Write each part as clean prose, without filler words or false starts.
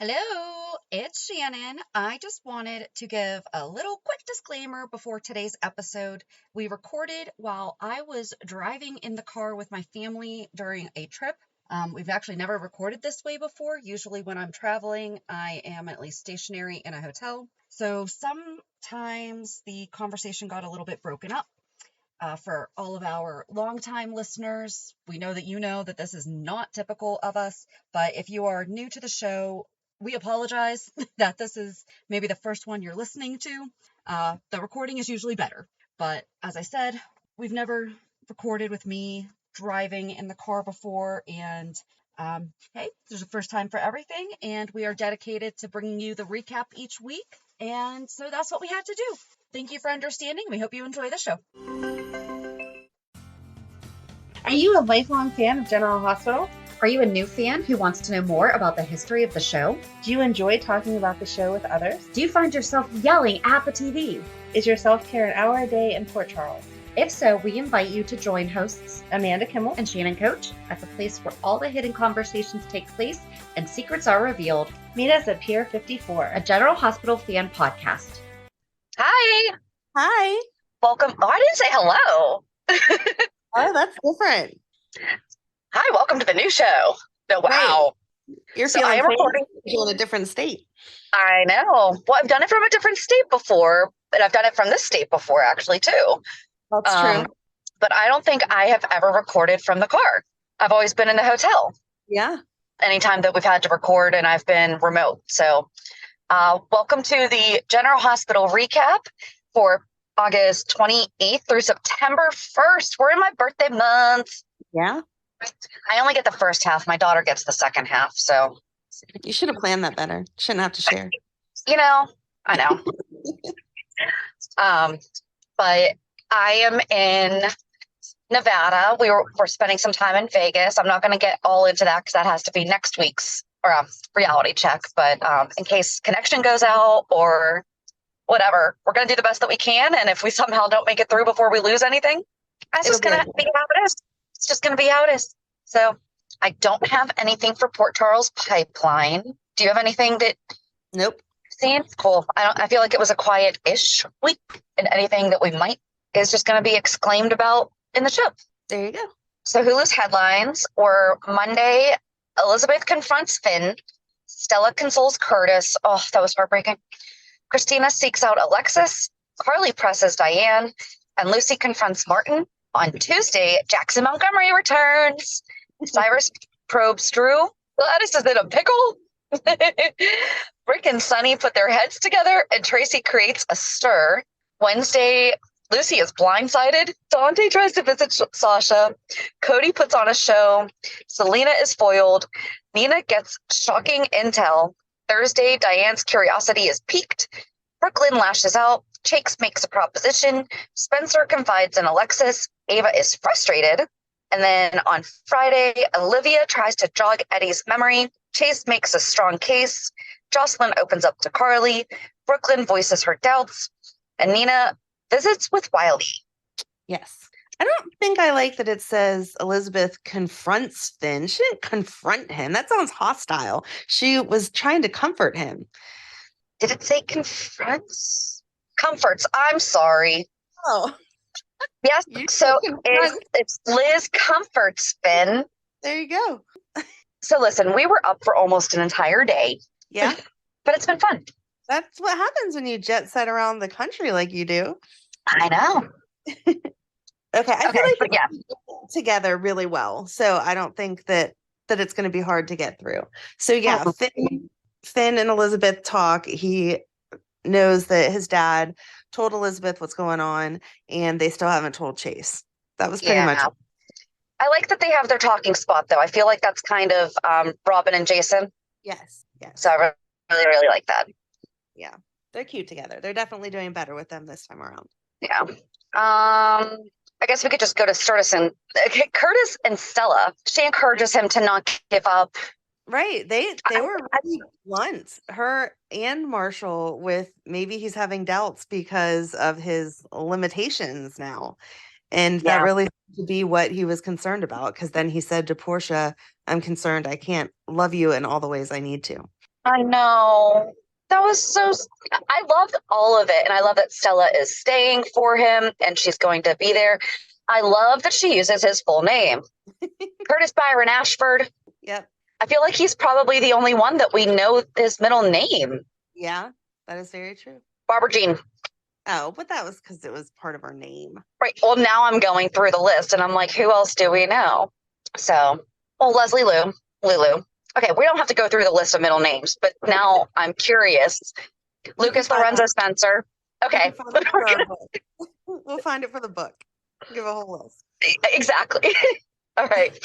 Hello, it's Shannon. I just wanted to give a little quick disclaimer before today's episode. We recorded while I was driving in the car with my family during a trip. We've actually never recorded this way before. Usually when I'm traveling, I am at least stationary in a hotel. So sometimes the conversation got a little bit broken up. For all of our longtime listeners, we know that you know that this is not typical of us, but if you are new to the show, we apologize that this is maybe the first one you're listening to. The recording is usually better, but as I said, we've never recorded with me driving in the car before, and hey, there's a first time for everything, and we are dedicated to bringing you the recap each week, and so that's what we had to do. Thank you for understanding. We hope you enjoy the show. Are you a lifelong fan of General Hospital? Are you a new fan who wants to know more about the history of the show? Do you enjoy talking about the show with others? Do you find yourself yelling at the TV? Is your self-care an hour a day in Port Charles? If so, we invite you to join hosts Amanda Kimmel and Shannon Coach at the place where all the hidden conversations take place and secrets are revealed. Meet us at Pier 54, a General Hospital fan podcast. Hi. Hi. Welcome. Oh, I didn't say hello. Oh, that's different. Hi, welcome to the new show. No, wow. Right. You're so I am recording in a different state. I know. Well, I've done it from a different state before, but I've done it from this state before actually too. That's true. But I don't think I have ever recorded from the car. I've always been in the hotel. Yeah. Anytime that we've had to record and I've been remote. So welcome to the General Hospital recap for August 28th through September 1st. We're in my birthday month. Yeah. I only get the first half. My daughter gets the second half. So you should have planned that better. Shouldn't have to share. I know. But I am in Nevada. We're spending some time in Vegas. I'm not going to get all into that because that has to be next week's reality check. But in case connection goes out or whatever, we're going to do the best that we can. And if we somehow don't make it through before we lose anything, that's just going to be how it is. It's just going to be how it is. So I don't have anything for Port Charles pipeline. Do you have anything that? Nope. Seen? Cool. I feel like it was a quiet-ish week, and anything that we might is just going to be exclaimed about in the show. There you go. So Hulu's headlines were Monday, Elizabeth confronts Finn. Stella consoles Curtis. Oh, that was heartbreaking. Kristina seeks out Alexis. Carly presses Diane. And Lucy confronts Martin. On Tuesday, Jackson Montgomery returns. Cyrus probes Drew. Gladys is in a pickle. Rick and Sonny put their heads together, and Tracy creates a stir. Wednesday, Lucy is blindsided. Dante tries to visit Sasha. Cody puts on a show. Selena is foiled. Nina gets shocking intel. Thursday, Diane's curiosity is piqued. Brook Lynn lashes out. Chakes makes a proposition. Spencer confides in Alexis. Ava is frustrated. And then on Friday, Olivia tries to jog Eddie's memory. Chase makes a strong case. Jocelyn opens up to Carly. Brooklyn voices her doubts. And Nina visits with Wiley. Yes. I don't think I like that it says Elizabeth confronts Finn. She didn't confront him. That sounds hostile. She was trying to comfort him. Did it say confronts? Comforts. I'm sorry. Oh. Yes. So it's Liz comforts Finn. There you go. So listen, we were up for almost an entire day. Yeah. But it's been fun. That's what happens when you jet set around the country like you do. I know. Okay. I feel like yeah, together really well. So I don't think that it's going to be hard to get through. So yeah, Finn and Elizabeth talk. He knows that his dad told Elizabeth what's going on, and they still haven't told Chase. That was pretty much it. I like that they have their talking spot, though. I feel like that's kind of Robin and Jason. Yes. So I really, really like that. Yeah. They're cute together. They're definitely doing better with them this time around. Yeah. I guess we could just go to Curtis and Stella. She encourages him to not give up. Right. They were really blunt, her and Marshall, with maybe he's having doubts because of his limitations now. And that really seemed to be what he was concerned about, because then he said to Portia, I'm concerned I can't love you in all the ways I need to. I know. That was I loved all of it. And I love that Stella is staying for him and she's going to be there. I love that she uses his full name. Curtis Byron Ashford. Yep. I feel like he's probably the only one that we know his middle name. Yeah, that is very true. Barbara Jean. Oh, but that was because it was part of our name. Right. Well, now I'm going through the list and I'm like, who else do we know? So, Leslie Lulu. Okay, we don't have to go through the list of middle names, but now I'm curious. Lucas Lorenzo Spencer. Okay. We'll find it for the book. Give a whole list. Exactly. All right.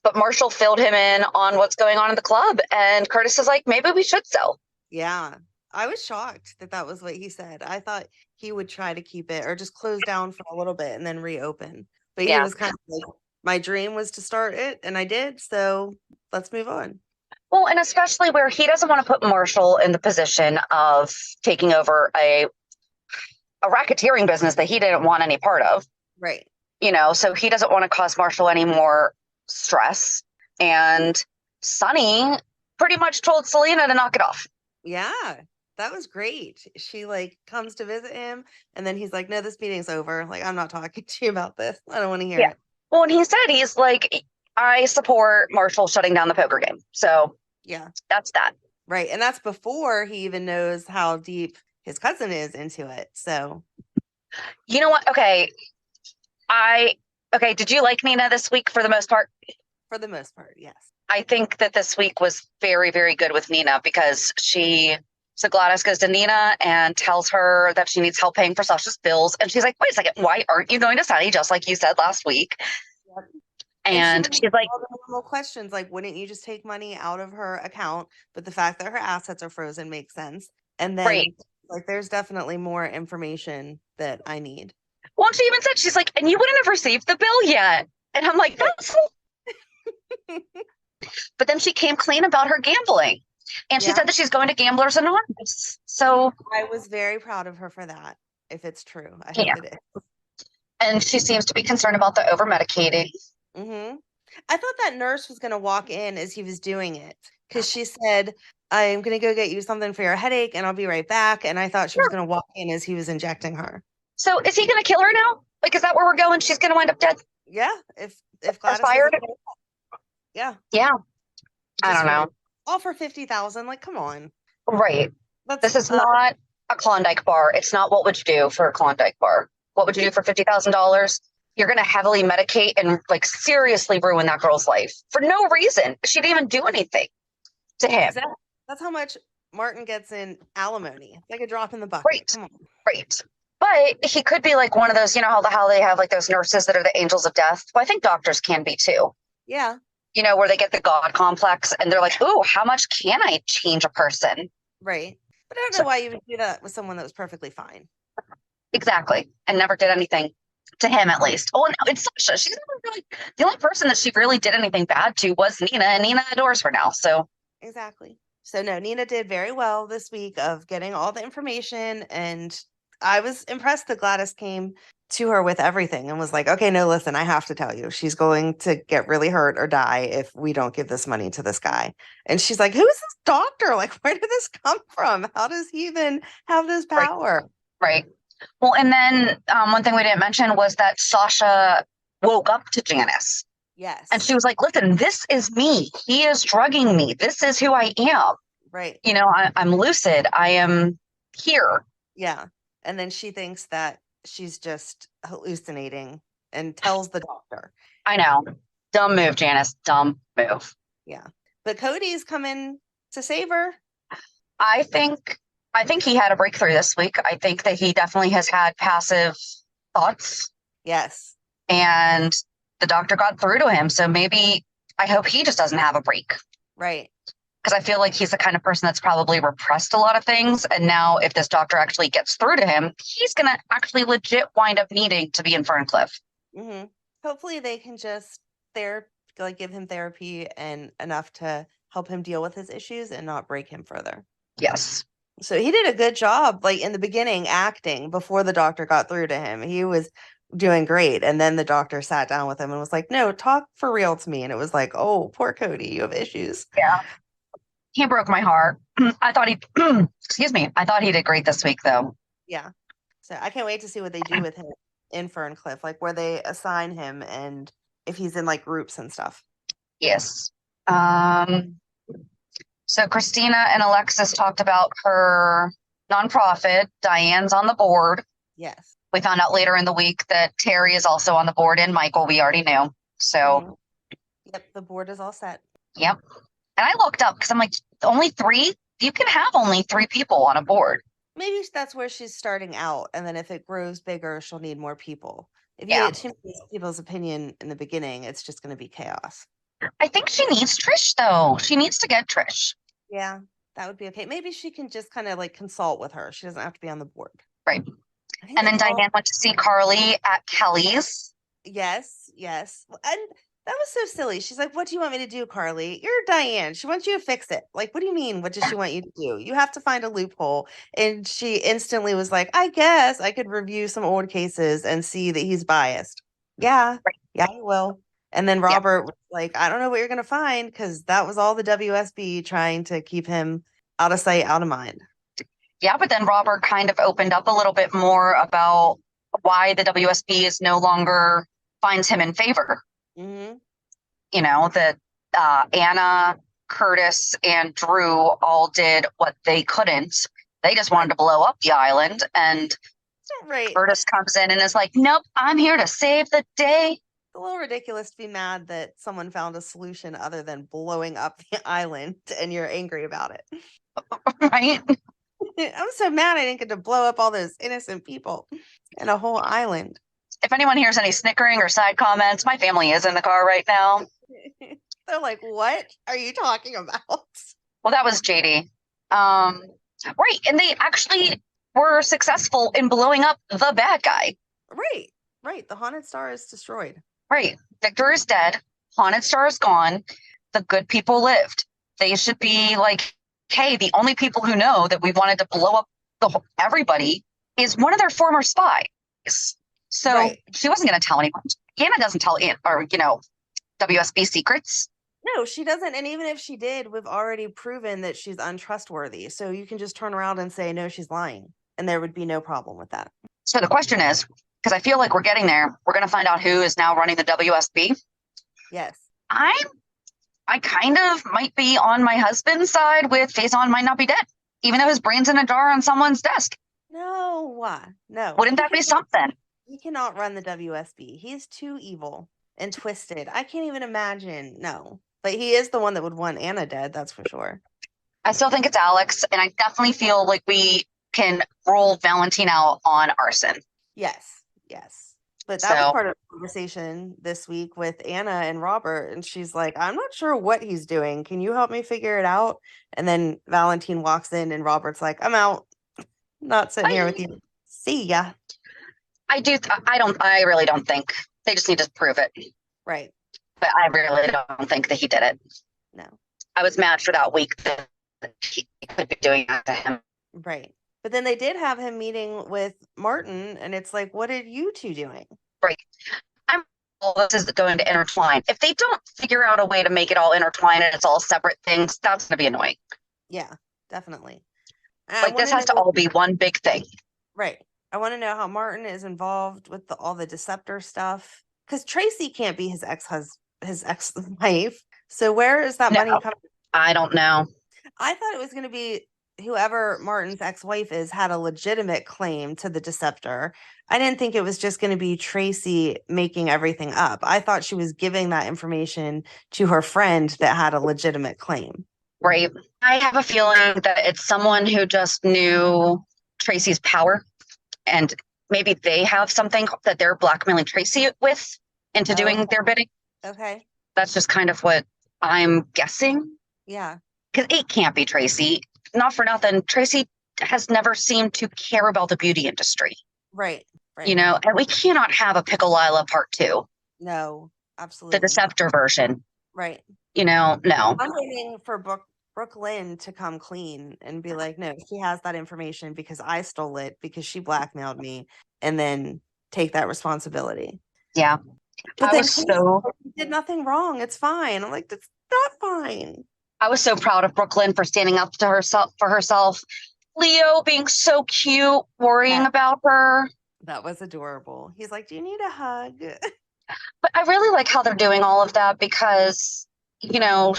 But Marshall filled him in on what's going on in the club. And Curtis is like, maybe we should sell. Yeah. I was shocked that was what he said. I thought he would try to keep it or just close down for a little bit and then reopen. But he was kind of like, my dream was to start it, and I did. So let's move on. Well, and especially where he doesn't want to put Marshall in the position of taking over a racketeering business that he didn't want any part of. Right. So he doesn't want to cause Marshall any more stress. And Sonny pretty much told Selena to knock it off. Yeah, that was great. She comes to visit him, and then he's like, no, this meeting's over. Like, I'm not talking to you about this. I don't want to hear it. Well, and he said, he's like, I support Marshall shutting down the poker game. So yeah, that's that. Right. And that's before he even knows how deep his cousin is into it. So you know what? Okay. Did you like Nina this week for the most part? For the most part, yes. I think that this week was very, very good with Nina because so Gladys goes to Nina and tells her that she needs help paying for Sasha's bills. And she's like, wait a second, why aren't you going to Sonny just like you said last week? Yep. And she's like, all the normal questions, like, wouldn't you just take money out of her account? But the fact that her assets are frozen makes sense. And then there's definitely more information that I need. Well, she even said, she's like, and you wouldn't have received the bill yet. And I'm like, that's but then she came clean about her gambling. And she said that she's going to Gamblers Anonymous. So I was very proud of her for that, if it's true. I hope it is. And she seems to be concerned about the over-medicating. Mm-hmm. I thought that nurse was going to walk in as he was doing it because she said, I'm going to go get you something for your headache and I'll be right back. And I thought she was going to walk in as he was injecting her. So is he going to kill her now? Like, is that where we're going? She's going to wind up dead? Yeah. If Gladys fired? Yeah. Yeah. I don't know. Offer $50,000. Like, come on. Right. This is not a Klondike bar. It's not what would you do for a Klondike bar. What would you do for $50,000? You're going to heavily medicate and seriously ruin that girl's life for no reason. She didn't even do anything to him. Exactly. That's how much Martin gets in alimony. Like a drop in the bucket. Right. Come on. Right. But he could be like one of those, how they have those nurses that are the angels of death. Well, I think doctors can be too. Yeah. Where they get the God complex and they're like, oh, how much can I change a person? Right. But I don't know why you would do that with someone that was perfectly fine. Exactly. And never did anything to him, at least. Oh, no, it's Sasha. She's never really, the only person that she really did anything bad to was Nina, and Nina adores her now. So exactly. So no, Nina did very well this week of getting all the information, and I was impressed that Gladys came to her with everything and was like, okay, no, listen, I have to tell you, she's going to get really hurt or die if we don't give this money to this guy. And she's like, who's this doctor? Like, where did this come from? How does he even have this power? Right. Well, and then one thing we didn't mention was that Sasha woke up to Janice. Yes. And she was like, listen, this is me. He is drugging me. This is who I am. Right. I'm lucid. I am here. Yeah. And then she thinks that she's just hallucinating and tells the doctor. I know. Dumb move, Janice. Dumb move. Yeah. But Cody's coming to save her. I think he had a breakthrough this week. I think that he definitely has had passive thoughts. Yes. And the doctor got through to him. So maybe I hope he just doesn't have a break. Right. Because I feel like he's the kind of person that's probably repressed a lot of things. And now if this doctor actually gets through to him, he's going to actually legit wind up needing to be in Ferncliff. Mm-hmm. Hopefully they can just give him therapy and enough to help him deal with his issues and not break him further. Yes. So he did a good job, in the beginning, acting before the doctor got through to him. He was doing great. And then the doctor sat down with him and was like, no, talk for real to me. And it was like, oh, poor Cody, you have issues. Yeah. He broke my heart. I thought he, excuse me, I thought he did great this week, though. Yeah. So I can't wait to see what they do with him in Ferncliff, like where they assign him and if he's in like groups and stuff. Yes. So Kristina and Alexis talked about her nonprofit. Diane's on the board. Yes. We found out later in the week that Terry is also on the board, and Michael, we already knew. So, Yep, the board is all set. Yep. And I looked up because I'm like, only 3? You can have only 3 people on a board. Maybe that's where she's starting out, and then if it grows bigger, she'll need more people. If you Yeah. get too many people's opinion in the beginning, it's just going to be chaos. I think she needs Trish, though. She needs to get Trish. Yeah, that would be okay. Maybe she can just kind of like consult with her. She doesn't have to be on the board. Right. I think And then that's all- Diane went to see Carly at Kelly's. Yes. And that was so silly. She's like, "What do you want me to do, Carly? You're Diane. She wants you to fix it." Like, what do you mean? What does she want you to do? You have to find a loophole. And she instantly was like, "I guess I could review some old cases and see that he's biased." Yeah. Right. Yeah, I will. And then Robert was like, "I don't know what you're going to find," because that was all the WSB trying to keep him out of sight, out of mind. Yeah, but then Robert kind of opened up a little bit more about why the WSB is no longer finds him in favor. Mm-hmm. You know, that Anna, Curtis, and Drew all did what they couldn't. They just wanted to blow up the island. And Right. Curtis comes in and is like, nope, I'm here to save the day. It's a little ridiculous to be mad that someone found a solution other than blowing up the island and you're angry about it. Right? I'm so mad I didn't get to blow up all those innocent people and a whole island. If anyone hears any snickering or side comments, my family is in the car right now. They're like, "What are you talking about?" Well, that was JD. Right. And they actually were successful in blowing up the bad guy. Right. The Haunted Star is destroyed. Right. Victor is dead. Haunted Star is gone. The good people lived. They should be like, hey, the only people who know that we wanted to blow up everybody is one of their former spies. So she wasn't going to tell anyone. Anna doesn't tell WSB secrets. No, she doesn't. And even if she did, we've already proven that she's untrustworthy. So you can just turn around and say, no, she's lying. And there would be no problem with that. So the question is, because I feel like we're getting there, we're going to find out who is now running the WSB. Yes. I kind of might be on my husband's side with Faison might not be dead, even though his brain's in a jar on someone's desk. No. Wouldn't that be something? He cannot run the WSB. He's too evil and twisted. I can't even imagine. No. But he is the one that would want Anna dead, that's for sure. I still think it's Alex, and I definitely feel like we can roll Valentin out on arson. Yes. But that was part of the conversation this week with Anna and Robert, and she's like, "I'm not sure what he's doing. Can you help me figure it out?" And then Valentin walks in, and Robert's like, "I'm out. Not sitting here with you. See ya." I really don't think. They just need to prove it. Right. But I really don't think that he did it. No. I was mad for that week that he could be doing that to him. Right. But then they did have him meeting with Martin, and it's like, what are you two doing? Right. This is going to intertwine. If they don't figure out a way to make it all intertwine and it's all separate things, that's going to be annoying. Yeah, definitely. Like this has to all be one big thing. Right. I want to know how Martin is involved with all the Deceptor stuff, because Tracy can't be his ex-wife. So where is that money coming? I don't know. I thought it was going to be whoever Martin's ex-wife is had a legitimate claim to the Deceptor. I didn't think it was just going to be Tracy making everything up. I thought she was giving that information to her friend that had a legitimate claim. Right. I have a feeling that it's someone who just knew Tracy's power, and maybe they have something that they're blackmailing Tracy with into doing their bidding. Okay. That's just kind of what I'm guessing. Yeah. Because it can't be Tracy. Not for nothing. Tracy has never seemed to care about the beauty industry. Right. You know, and we cannot have a Pickle Lila part 2. No, absolutely. The Deceptor version. Right. You know, no. I'm waiting for Brook Lynn to come clean and be like, no, she has that information because I stole it because she blackmailed me, and then take that responsibility. Yeah. But then she did nothing wrong. It's fine. I'm like, that's not fine. I was so proud of Brook Lynn for standing up to herself. Leo being so cute, worrying about her. That was adorable. He's like, "Do you need a hug?" But I really like how they're doing all of that because, Brook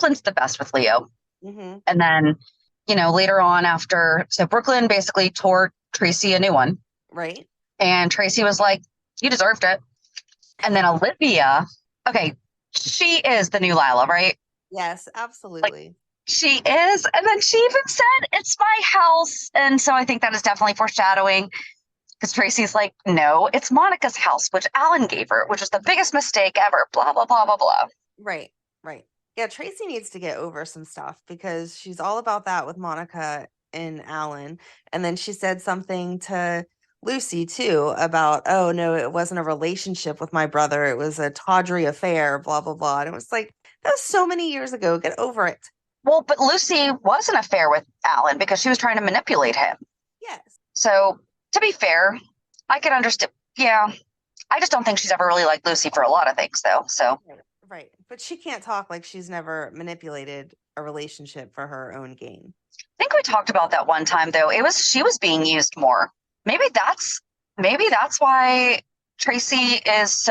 Lynn's the best with Leo. Mm-hmm. And then, later on so Brook Lynn basically tore Tracy a new one. Right. And Tracy was like, "You deserved it." And then Olivia, okay, she is the new Lila, right? Yes, absolutely. She is. And then she even said, "It's my house." And so I think that is definitely foreshadowing because Tracy's like, "No, it's Monica's house, which Alan gave her, which is the biggest mistake ever." Blah, blah, blah, blah, blah. Right. Yeah, Tracy needs to get over some stuff because she's all about that with Monica and Alan. And then she said something to Lucy too about, "Oh no, it wasn't a relationship with my brother. It was a tawdry affair, blah, blah, blah." And it was like, that was so many years ago. Get over it. Well, but Lucy was an affair with Alan because she was trying to manipulate him. Yes. So to be fair, I can understand. Yeah. I just don't think she's ever really liked Lucy for a lot of things though. So. Right. But she can't talk like she's never manipulated a relationship for her own gain. I think we talked about that one time though. She was being used more. Maybe that's why Tracy is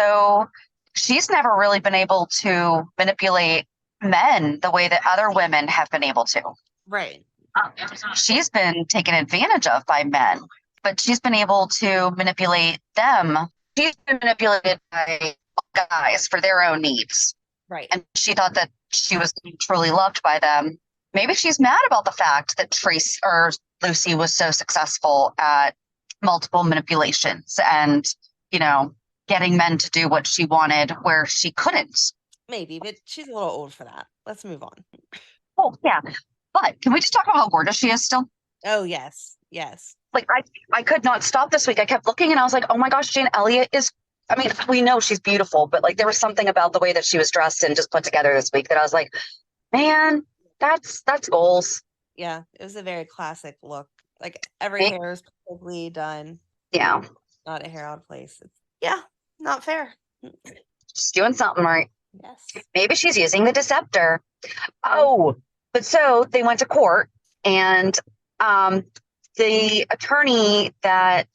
she's never really been able to manipulate men the way that other women have been able to. Right. She's been taken advantage of by men, but she's been able to manipulate them. She's been manipulated by guys for their own needs. Right. And she thought that she was truly loved by them. Maybe she's mad about the fact that Tracy or Lucy was so successful at multiple manipulations and, getting men to do what she wanted where she couldn't. Maybe, but she's a little old for that. Let's move on. Oh, yeah. But can we just talk about how gorgeous she is still? Oh, yes. Like, I could not stop this week. I kept looking and I was like, oh my gosh, Jane Elliott is, we know she's beautiful, but like there was something about the way that she was dressed and just put together this week that I was like, man, that's goals. Yeah, it was a very classic look. Like every hair is perfectly done. Yeah. Not a hair out of place. Yeah, not fair. She's doing something right. Yes. Maybe she's using the deceptor. Oh, but so they went to court and the attorney that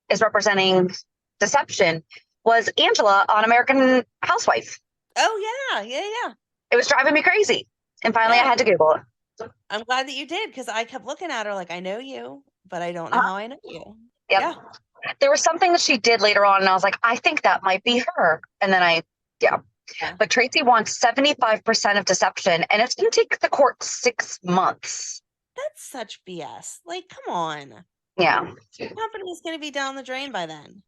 is representing deception was Angela on American Housewife. Oh, yeah. It was driving me crazy. And finally I had to Google it. I'm glad that you did because I kept looking at her like, I know you, but I don't know how I know you. Yep. Yeah. There was something that she did later on, and I was like, I think that might be her. And then yeah. But Tracy wants 75% of deception, and it's going to take the court 6 months. That's such BS. Like, come on. Yeah. The company's going to be down the drain by then.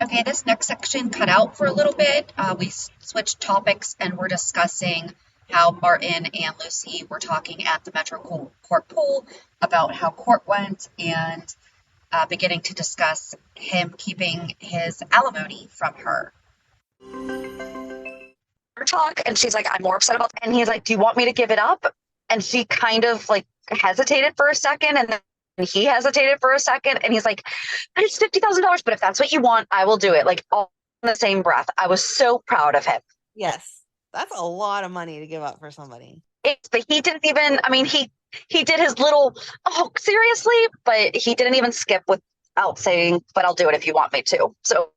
Okay, this next section cut out for a little bit. We switched topics and we're discussing how Martin and Lucy were talking at the MetroCourt pool about how court went and beginning to discuss him keeping his alimony from her. Talk, and she's like, I'm more upset about that. And he's like, do you want me to give it up? And she kind of like hesitated for a second, and then he hesitated for a second, and he's like, it's $50,000, but if that's what you want, I will do it. Like all in the same breath. I was so proud of him. Yes. That's a lot of money to give up for somebody. But he didn't even, he did his little, oh, seriously? But he didn't even skip without saying, but I'll do it if you want me to. So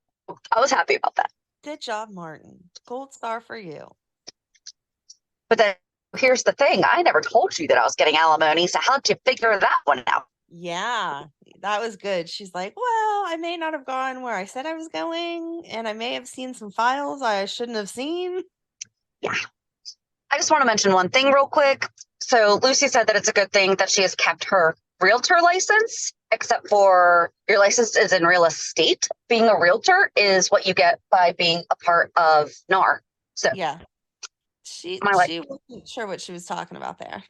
I was happy about that. Good job, Martin. Gold star for you. But then here's the thing. I never told you that I was getting alimony. So how'd you figure that one out? Yeah, that was good. She's like, well, I may not have gone where I said I was going, and I may have seen some files I shouldn't have seen. Yeah. I just want to mention one thing real quick. So Lucy said that it's a good thing that she has kept her realtor license, except for your license is in real estate. Being a realtor is what you get by being a part of NAR. So yeah, she wasn't sure what she was talking about there.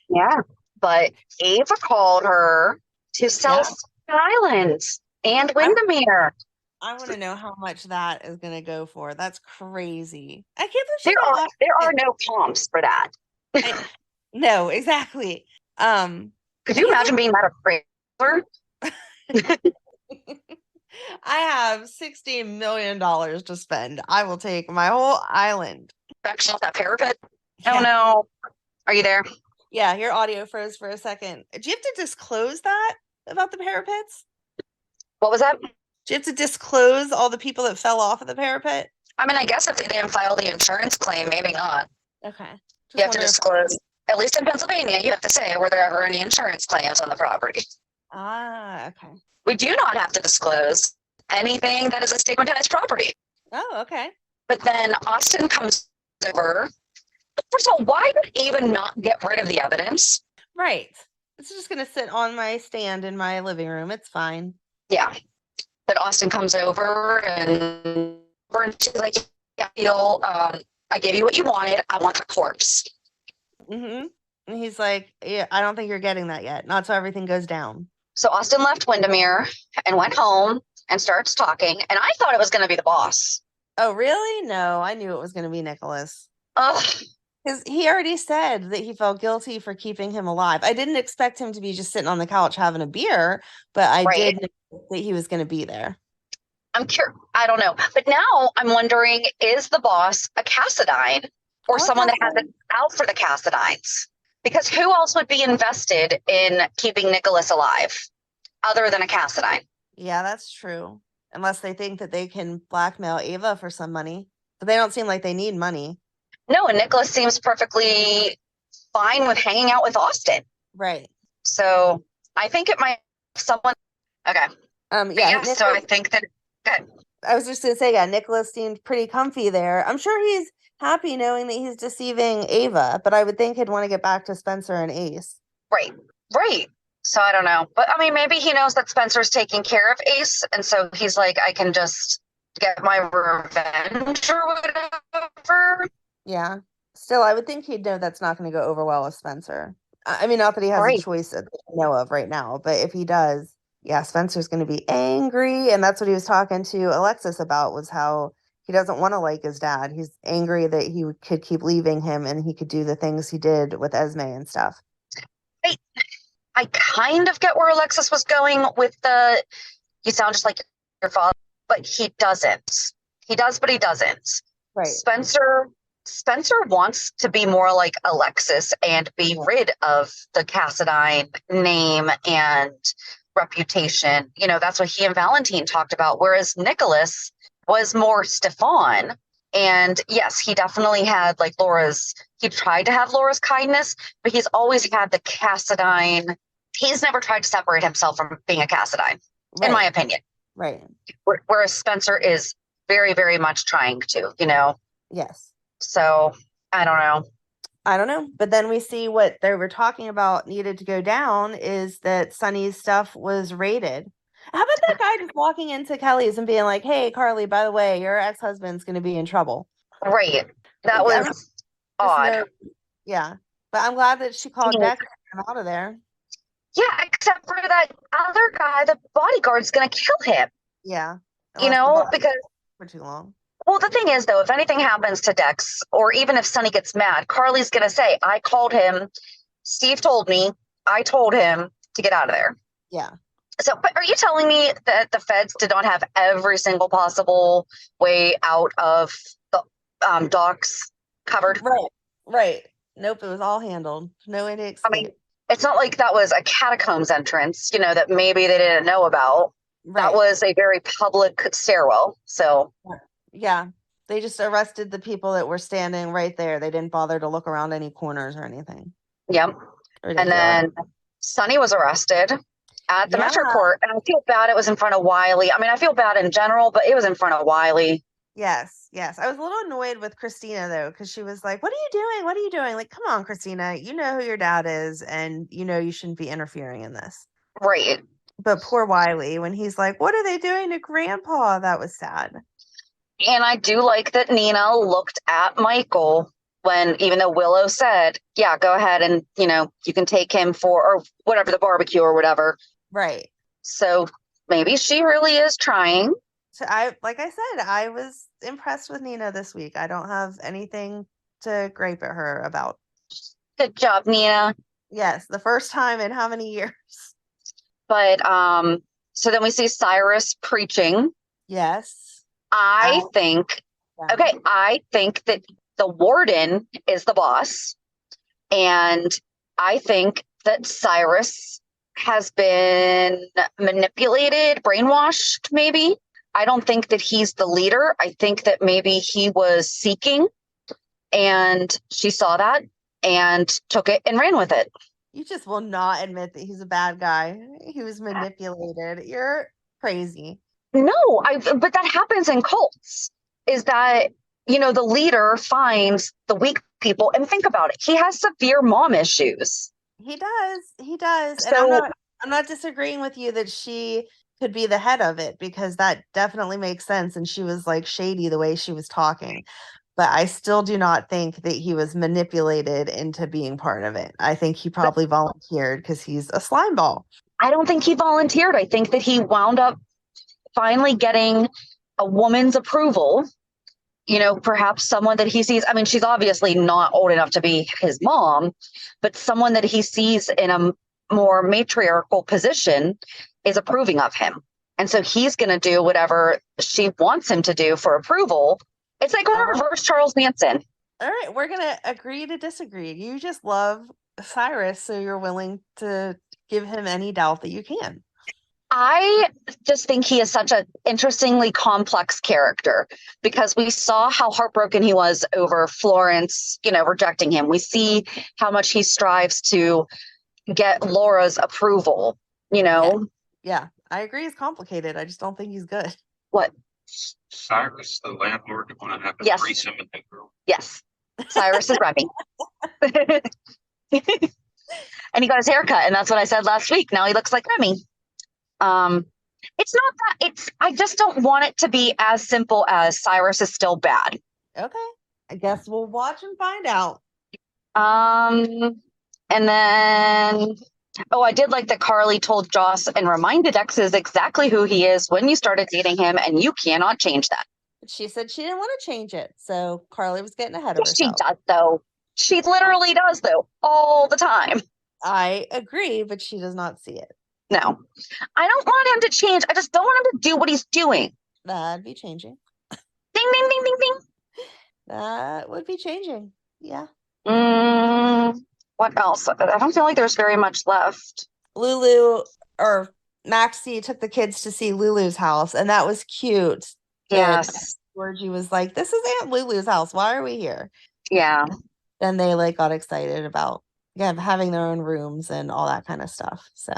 Yeah, but Ava called her to sell Island and Wyndamere. I want to know how much that is going to go for. That's crazy. I can't believe there are no comps for that. No, exactly. Could you imagine being that appraiser? I have $60 million to spend. I will take my whole island. section of that parapet. Yeah. Oh no. Are you there? Yeah, your audio froze for a second. Do you have to disclose that about the parapets? What was that? Do you have to disclose all the people that fell off of the parapet? I mean, I guess if they didn't file the insurance claim, maybe not. Okay. You have to disclose, at least in Pennsylvania, you have to say, were there ever any insurance claims on the property? Ah, okay. We do not have to disclose anything that is a stigmatized property. Oh, okay. But then Austin comes over. First of all, why would even not get rid of the evidence? Right. It's just going to sit on my stand in my living room. It's fine. Yeah. But Austin comes over and she's like, yeah, I gave you what you wanted. I want the corpse. Mm-hmm. And he's like, yeah, I don't think you're getting that yet. Not till everything goes down. So Austin left Wyndamere and went home and starts talking. And I thought it was going to be the boss. Oh, really? No, I knew it was going to be Nicholas. Ugh. Because he already said that he felt guilty for keeping him alive. I didn't expect him to be just sitting on the couch having a beer, but I did know that he was going to be there. I'm curious. I don't know. But now I'm wondering, is the boss a Cassadine or someone that has it out for the Cassadines? Because who else would be invested in keeping Nicholas alive other than a Cassadine? Yeah, that's true. Unless they think that they can blackmail Ava for some money. But they don't seem like they need money. No, and Nicholas seems perfectly fine with hanging out with Austin. Right. So I think it might someone. Okay. Yeah. So I think that. Good. I was just gonna say, yeah, Nicholas seemed pretty comfy there. I'm sure he's happy knowing that he's deceiving Ava, but I would think he'd want to get back to Spencer and Ace. Right. So I don't know, but I mean, maybe he knows that Spencer's taking care of Ace, and so he's like, I can just get my revenge or whatever. Yeah. Still, I would think he'd know that's not going to go over well with Spencer. I mean, not that he has a choice that I know of right now, but if he does, yeah, Spencer's going to be angry. And that's what he was talking to Alexis about, was how he doesn't want to like his dad. He's angry that he could keep leaving him and he could do the things he did with Esme and stuff. I kind of get where Alexis was going with the, you sound just like your father, but he doesn't. He does, but he doesn't. Right. Spencer wants to be more like Alexis and be rid of the Cassadine name and reputation. You know, that's what he and Valentin talked about. Whereas Nicholas was more Stefan. And yes, he definitely had like he tried to have Laura's kindness, but he's always had the Cassadine. He's never tried to separate himself from being a Cassadine, in my opinion. Right. Whereas Spencer is very, very much trying to, you know? Yes. So I don't know. But then we see what they were talking about needed to go down is that Sonny's stuff was raided. How about that guy just walking into Kelly's and being like, hey, Carly, by the way, your ex-husband's going to be in trouble. Right. That was odd. Yeah. But I'm glad that she called Dex to get him out of there. Yeah, except for that other guy, the bodyguard's going to kill him. Yeah. You know, because for too long. Well, the thing is, though, if anything happens to Dex, or even if Sonny gets mad, Carly's going to say, I called him. Steve told me. I told him to get out of there. Yeah. So, but are you telling me that the feds did not have every single possible way out of the docks covered? Right. Nope, it was all handled. No way to escape. I mean, it's not like that was a catacombs entrance, you know, that maybe they didn't know about. Right. That was a very public stairwell. So, yeah, they just arrested the people that were standing right there. They didn't bother to look around any corners or anything. Yep. Ridiculous. And then Sonny was arrested at the MetroCourt, and I feel bad it was in front of Wiley. I mean, I feel bad in general, but it was in front of Wiley. Yes. I was a little annoyed with Kristina, though, because she was like, what are you doing? Like, come on, Kristina, you know who your dad is, and you know you shouldn't be interfering in this. Right. But poor Wiley, when he's like, what are they doing to Grandpa? That was sad. And I do like that Nina looked at Michael even though Willow said, yeah, go ahead and, you know, you can take him or whatever, the barbecue or whatever. Right. So maybe she really is trying. So like I said, I was impressed with Nina this week. I don't have anything to gripe at her about. Good job, Nina. Yes, the first time in how many years? But so then we see Cyrus preaching. Yes. I think that the warden is the boss. And I think that Cyrus has been manipulated, brainwashed, maybe. I don't think that he's the leader. I think that maybe he was seeking and she saw that and took it and ran with it. You just will not admit that he's a bad guy. He was manipulated. You're crazy. No, but that happens in cults. Is that, the leader finds the weak people, and think about it. He has severe mom issues. He does. So, And I'm not disagreeing with you that she could be the head of it, because that definitely makes sense. And she was like shady the way she was talking. But I still do not think that he was manipulated into being part of it. I think he probably volunteered because he's a slime ball. I don't think he volunteered. I think that he wound up finally getting a woman's approval, perhaps someone that he sees. I mean, she's obviously not old enough to be his mom, but someone that he sees in a more matriarchal position is approving of him. And so he's going to do whatever she wants him to do for approval. It's like a reverse Charles Manson. All right, we're going to agree to disagree. You just love Cyrus, so you're willing to give him any doubt that you can. I just think he is such an interestingly complex character, because we saw how heartbroken he was over Florence, rejecting him. We see how much he strives to get Laura's approval, Yeah, I agree. It's complicated. I just don't think he's good. What? Cyrus, the landlord, to want to have a Yes. threesome with the girl. Yes. Cyrus is Remy. And he got his hair cut, and that's what I said last week. Now he looks like Remy. It's not that I just don't want it to be as simple as Cyrus is still bad. Okay. I guess we'll watch and find out. And then, I did like that Carly told Joss and reminded exes exactly who he is when you started dating him, and you cannot change that. She said she didn't want to change it, so Carly was getting ahead of herself. She does, though. She literally does, though, all the time. I agree, but she does not see it. No, I don't want him to change. I just don't want him to do what he's doing. That'd be changing. Ding, ding, ding, ding, ding. That would be changing. Yeah. What else? I don't feel like there's very much left. Lulu or Maxie took the kids to see Lulu's house, and that was cute. Yes. Georgie was like, "This is Aunt Lulu's house. Why are we here?" Yeah. Then they got excited about having their own rooms and all that kind of stuff. So.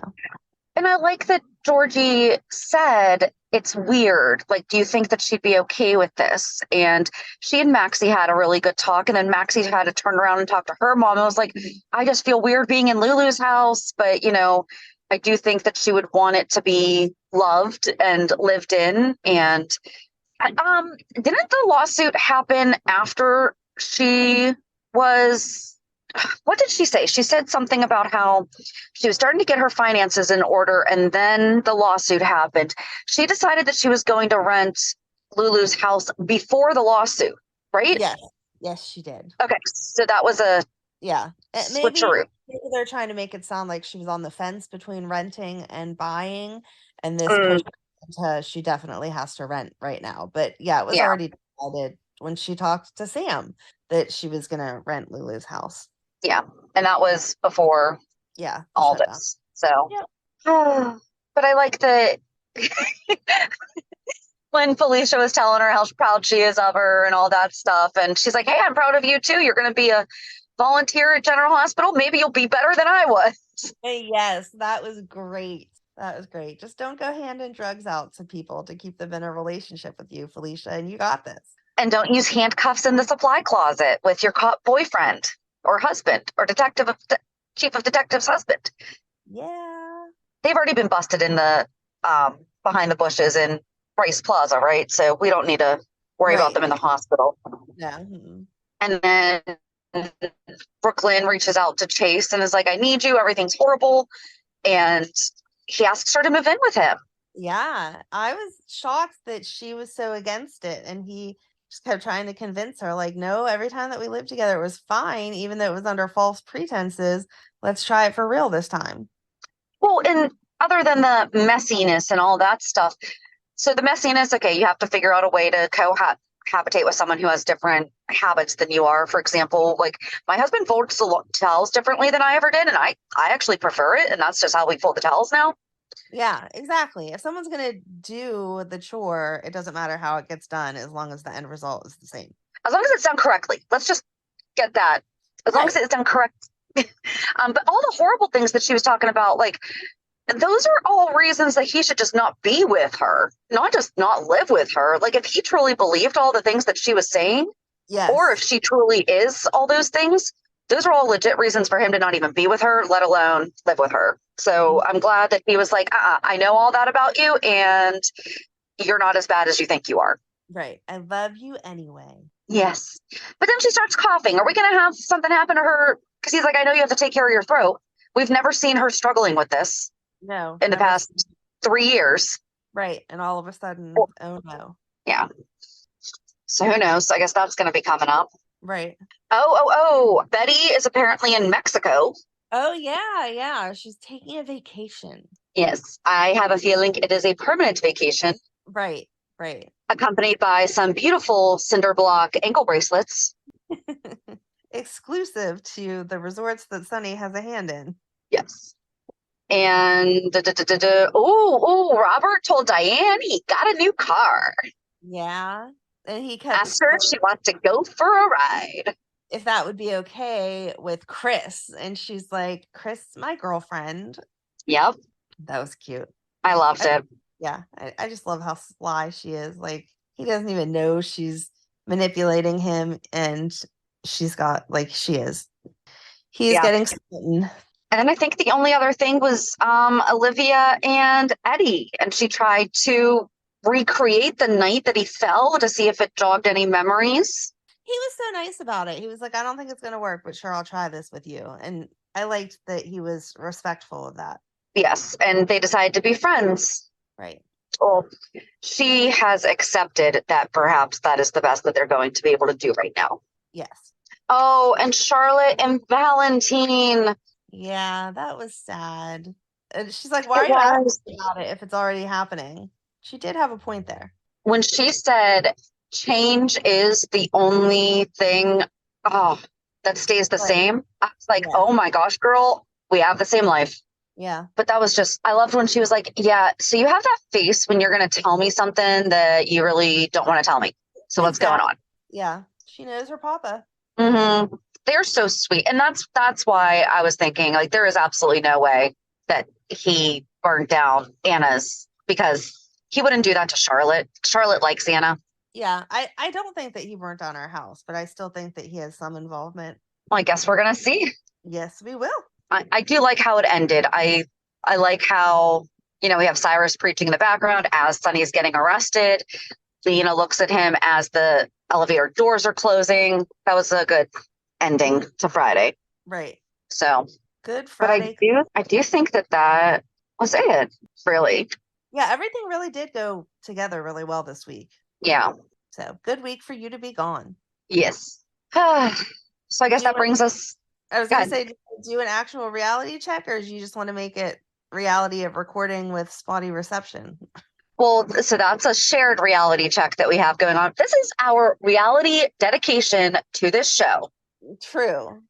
And I like that Georgie said, it's weird. Like, do you think that she'd be okay with this? And she and Maxie had a really good talk. And then Maxie had to turn around and talk to her mom. I was like, I just feel weird being in Lulu's house. But, I do think that she would want it to be loved and lived in. And didn't the lawsuit happen after she was... What did she say? She said something about how she was starting to get her finances in order, and then the lawsuit happened. She decided that she was going to rent Lulu's house before the lawsuit, right? Yes, she did. Okay, so that was a switcheroo. Maybe they're trying to make it sound like she was on the fence between renting and buying, and this pushed her into she definitely has to rent right now. But yeah, it was already decided when she talked to Sam that she was going to rent Lulu's house. Yeah, and that was before all this. So, but I like that when Felicia was telling her how proud she is of her and all that stuff, and she's like, "Hey, I'm proud of you too. You're going to be a volunteer at General Hospital. Maybe you'll be better than I was." Hey, yes, that was great. That was great. Just don't go handing drugs out to people to keep them in a relationship with you, Felicia, and you got this. And don't use handcuffs in the supply closet with your boyfriend or husband or chief of detectives husband. Yeah. They've already been busted in the behind the bushes in Rice Plaza, right? So we don't need to worry about them in the hospital. Yeah. And then Brook Lynn reaches out to Chase and is like, "I need you. Everything's horrible." And he asks her to move in with him. Yeah. I was shocked that she was so against it. And he just kept trying to convince her, like, no, every time that we lived together, it was fine, even though it was under false pretenses. Let's try it for real this time. Well, and other than the messiness and all that stuff, so the messiness, okay, you have to figure out a way to cohabitate with someone who has different habits than you are. For example, like my husband folds the towels differently than I ever did, and I actually prefer it, and that's just how we fold the towels now. Yeah, exactly. If someone's going to do the chore, it doesn't matter how it gets done as long as the end result is the same. As long as it's done correctly. Let's just get that. As long as it's done correct. But all the horrible things that she was talking about, like, those are all reasons that he should just not be with her, not just not live with her. Like, if he truly believed all the things that she was saying, Yes. or if she truly is all those things, those are all legit reasons for him to not even be with her, let alone live with her. So I'm glad that he was like, I know all that about you, and you're not as bad as you think you are. Right. I love you anyway. Yes. But then she starts coughing. Are we going to have something happen to her? Because he's like, I know you have to take care of your throat. We've never seen her struggling with this. No. In the past 3 years. Right. And all of a sudden, oh no. Yeah. So who knows? I guess that's going to be coming up. Right. Oh. Betty is apparently in Mexico. Oh, yeah. Yeah. She's taking a vacation. Yes. I have a feeling it is a permanent vacation. Right. Right. Accompanied by some beautiful cinder block ankle bracelets. Exclusive to the resorts that Sonny has a hand in. Yes. And Robert told Diane he got a new car. Yeah. And he kept asked her if she wants to go for a ride. If that would be okay with Chris. And she's like, Chris, my girlfriend. Yep. That was cute. I loved it. Yeah. I just love how sly she is. Like, he doesn't even know she's manipulating him. And she's got, like, she is. He's getting smitten. And then I think the only other thing was Olivia and Eddie. And she tried to recreate the night that he fell to see if it jogged any memories. He was so nice about it. He was like, I don't think it's going to work, but sure, I'll try this with you. And I liked that he was respectful of that. Yes. And they decided to be friends. Right. Well, she has accepted that perhaps that is the best that they're going to be able to do right now. Yes. Oh, and Charlotte and Valentin. Yeah, that was sad. And she's like, why are you asking about it if it's already happening? She did have a point there. When she said change is the only thing that stays the same, I was like, oh my gosh, girl, we have the same life. Yeah. But that was just, I loved when she was like, yeah, so you have that face when you're going to tell me something that you really don't want to tell me. So what's going on? Yeah. She knows her papa. Mm-hmm. They're so sweet. And that's why I was thinking, like, there is absolutely no way that he burned down Anna's, because he wouldn't do that to Charlotte. Charlotte likes Anna. Yeah, I don't think that he burnt down our house, but I still think that he has some involvement. Well, I guess we're going to see. Yes, we will. I do like how it ended. I like how, we have Cyrus preaching in the background as Sonny's getting arrested. Lena looks at him as the elevator doors are closing. That was a good ending to Friday. Right. So good Friday. But I do think that was it, really. Yeah, everything really did go together really well this week. Yeah. So good week for you to be gone. Yes. So I guess that brings us. I was going to say, do an actual reality check, or do you just want to make it reality of recording with spotty reception? Well, so that's a shared reality check that we have going on. This is our reality dedication to this show. True.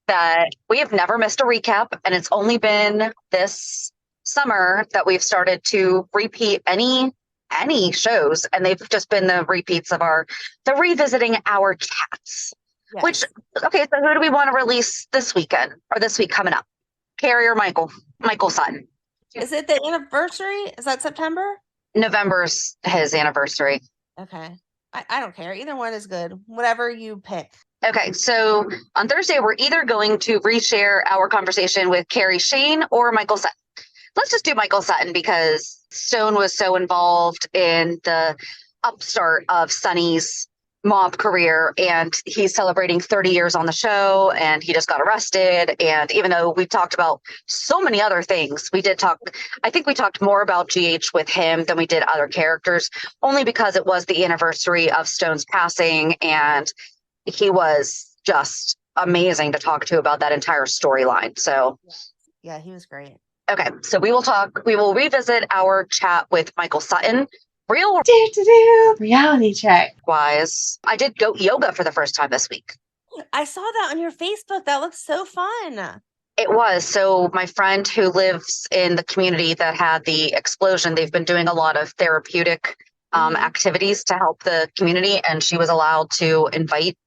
That we have never missed a recap, and it's only been this summer that we've started to repeat any shows, and they've just been the repeats of the revisiting our chats. Yes. Which, okay, so who do we want to release this weekend or this week coming up? Carrie or Michael Sutton? Is it the anniversary? Is that September? November's his anniversary. Okay. I don't care. Either one is good. Whatever you pick. Okay, so on Thursday, we're either going to reshare our conversation with Carrie Shane or Michael Sutton. Let's just do Michael Sutton because Stone was so involved in the upstart of Sonny's mob career, and he's celebrating 30 years on the show, and he just got arrested. And even though we talked about so many other things, I think we talked more about GH with him than we did other characters, only because it was the anniversary of Stone's passing, and he was just amazing to talk to about that entire storyline. So yeah, he was great. Okay, so we will revisit our chat with Michael Sutton Real reality check. wise, I did goat yoga for the first time this week. I saw that on your Facebook. That looks so fun. It was. So my friend who lives in the community that had the explosion, they've been doing a lot of therapeutic activities to help the community, and she was allowed to invite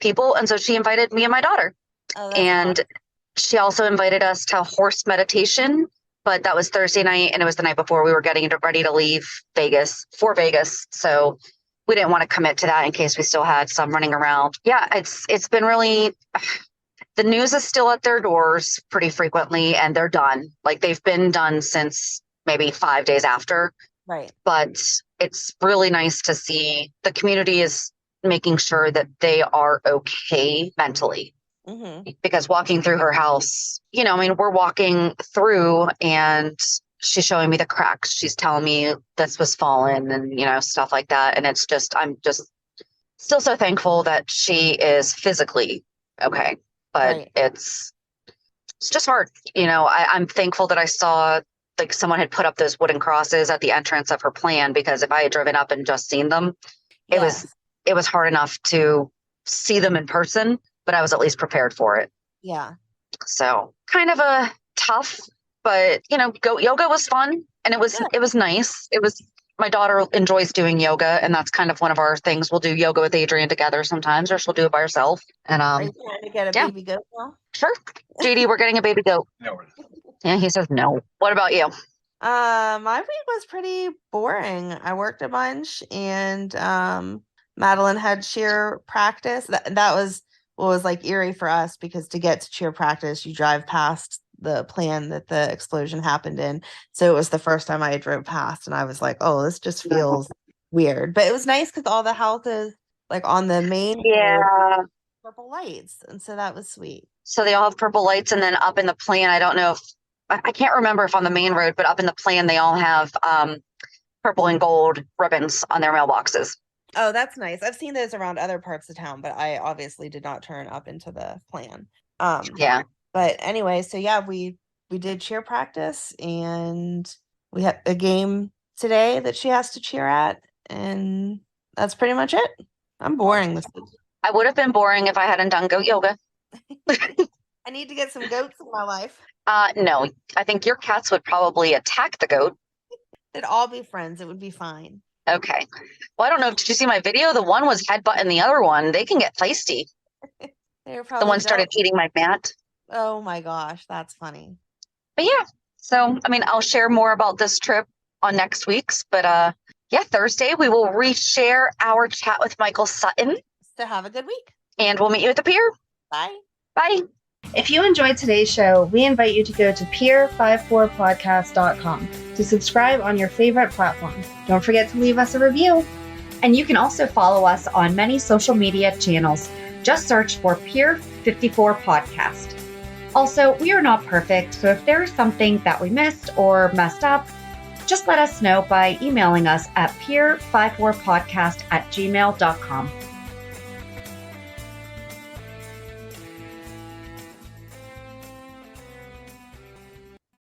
people. And so she invited me and my daughter. Oh, that's And fun. she also invited us to horse meditation, but that was Thursday night, and it was the night before we were getting ready to leave for Vegas. So we didn't want to commit to that in case we still had some running around. Yeah, it's been really, the news is still at their doors pretty frequently, and they're done. Like, they've been done since maybe 5 days after. Right. But it's really nice to see the community is making sure that they are okay mentally. Mm-hmm. Because walking through her house, we're walking through and she's showing me the cracks. She's telling me this was fallen and, stuff like that. And I'm just still so thankful that she is physically okay. But Right. it's just hard. I'm thankful that I saw like someone had put up those wooden crosses at the entrance of her plan, because if I had driven up and just seen them, it was hard enough to see them in person, but I was at least prepared for it. Yeah. So kind of a tough, but goat yoga was fun, and it was nice. My daughter enjoys doing yoga, and that's kind of one of our things. We'll do yoga with Adrian together sometimes, or she'll do it by herself. And Are you trying to get a baby goat now? Sure. JD, we're getting a baby goat. No, we're not. Yeah, he says no. What about you? My week was pretty boring. I worked a bunch, and Madeline had cheer practice. That was what was like eerie for us, because to get to cheer practice, you drive past the plan that the explosion happened in. So it was the first time I drove past, and I was like, oh, this just feels weird. But it was nice because all the houses, like on the main road, purple lights, and so that was sweet. So they all have purple lights, and then up in the plan, I don't know if I can't remember if on the main road, but up in the plan they all have purple and gold ribbons on their mailboxes. Oh, that's nice. I've seen those around other parts of town, but I obviously did not turn up into the plan. Yeah. But anyway, so yeah, we did cheer practice, and we had a game today that she has to cheer at, and that's pretty much it. I'm boring this week. I would have been boring if I hadn't done goat yoga. I need to get some goats in my life. No, I think your cats would probably attack the goat. They'd all be friends. It would be fine. Okay. Well, I don't know. Did you see my video? The one was headbutting the other one. They can get feisty. They were The probably one started jealous. eating my mat. Oh my gosh, that's funny. But yeah, so, I'll share more about this trip on next week's. But yeah, Thursday we will reshare our chat with Michael Sutton. So have a good week. And we'll meet you at the pier. Bye. Bye. If you enjoyed today's show, we invite you to go to pier54podcast.com to subscribe on your favorite platform. Don't forget to leave us a review. And you can also follow us on many social media channels. Just search for Pier 54 Podcast. Also, we are not perfect, so if there is something that we missed or messed up, just let us know by emailing us at pier54podcast@gmail.com.